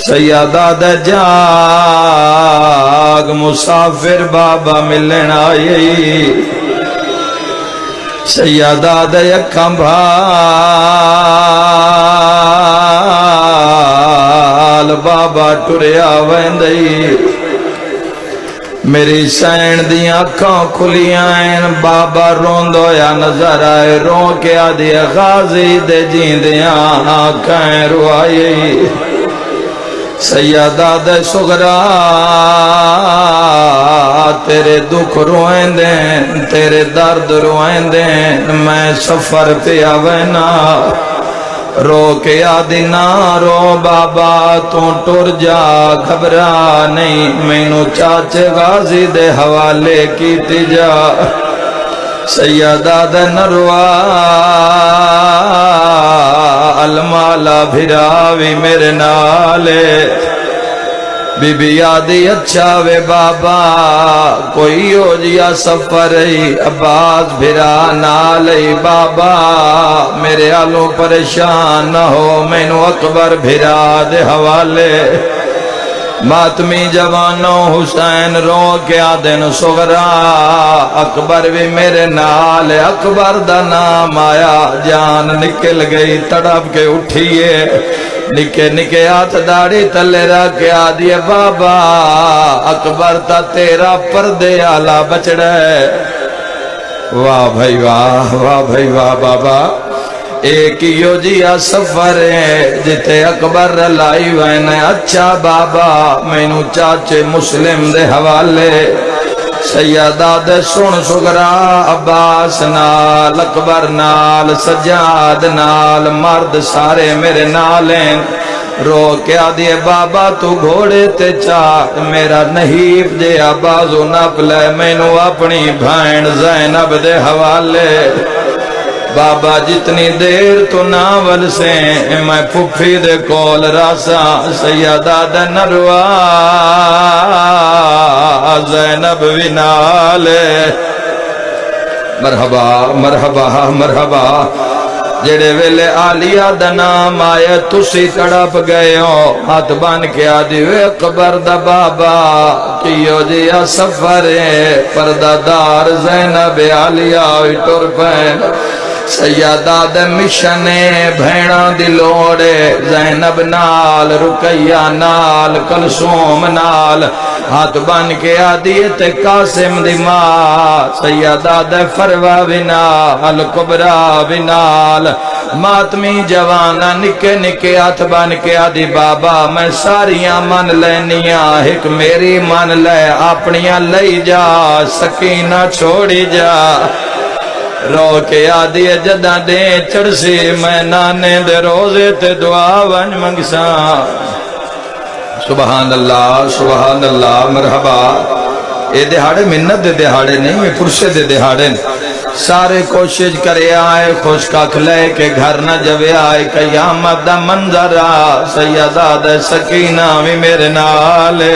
سیدہ دے جاگ مسافر بابا ملن آئی سیدہ دے اکھاں بھال بابا ٹریا ویندئی میری سین دیاں اکھاں کھلیاں ہیں بابا روندو یا نظر آئے رو کے آدھی غازی دے جیندیاں آنکھیں روائی سیدہ دے سغرا تیرے دکھ روئیں دیں تیرے درد روئیں دیں میں سفر پہ آوینا رو کے آدھی نہ رو بابا تو ٹر جا گھبرا نہیں مینو چاچے غازی دے حوالے کی تجا سیدہ دے نروا المالا بھراوی میرے نالے بی بی آدھی اچھا وے بابا کوئی ہو جیا سفر عباس بھرا نالے بابا میرے آلوں پریشان نہ ہو مینو اکبر بھرا دے حوالے ماتمی جوانوں حسین رو کے آدن سغرا اکبر بھی میرے نال اکبر دا نام آیا جان نکل گئی تڑپ کے اٹھئیے نکے نکے ہاتھ داڑھی تلے رکھ کے آدھیے بابا اکبر تا تیرا پردے آلہ بچڑے واہ بھائی واہ واہ بھائی واہ بابا ایک یو جیا سفر ہے جتے اکبر لائی وینے اچھا بابا مینو چاچے مسلم دے حوالے سیدہ دے سن سغرا عباس نال اکبر نال سجاد نال مرد سارے میرے نالیں رو کے آدھیے بابا تو گھوڑے تے چاک میرا نحیف دے آبازو نپ لے مینو اپنی بھائن زینب دے حوالے بابا جتنی دیر تو ناول سے میں پھپھی دے کول راسا سیدہ دے نروا زینب ونالے مرحبا مرحبا مرحبا جڑے ویلے آلیہ دا نام آئے تسی تڑپ گئے ہو ہاتھ بان کے آدھی وے اکبر دا بابا کیو جیا سفر ہے پردہ دار زینب آلیہ ہوئی ٹر پین سیدہ دے مشنے بھیڑا دلوڑے زینب نال رقیہ نال کلثوم نال ہاتھ بان کے آدیت قاسم دی ماں سیدہ دے فروا بنال کبرا بنال ماتمی جوانا نکے نکے ہاتھ بان کے آدی بابا میں ساریاں من لینیاں ایک میری من لے اپنیاں لئی جا سکینہ چھوڑی جا رو کے آدھی جدہ دے چڑسی میں نانے دے روزے تے دعا ون منگسا سبحان اللہ مرحبا اے دہاڑے منت دے دہاڑے نہیں یہ پرشے دے دہاڑے سارے کوشش کرے آئے خوشکاک لے کے گھر نہ جوے آئے قیامت دا منظر سیدہ دے سکینہ بھی میرے نالے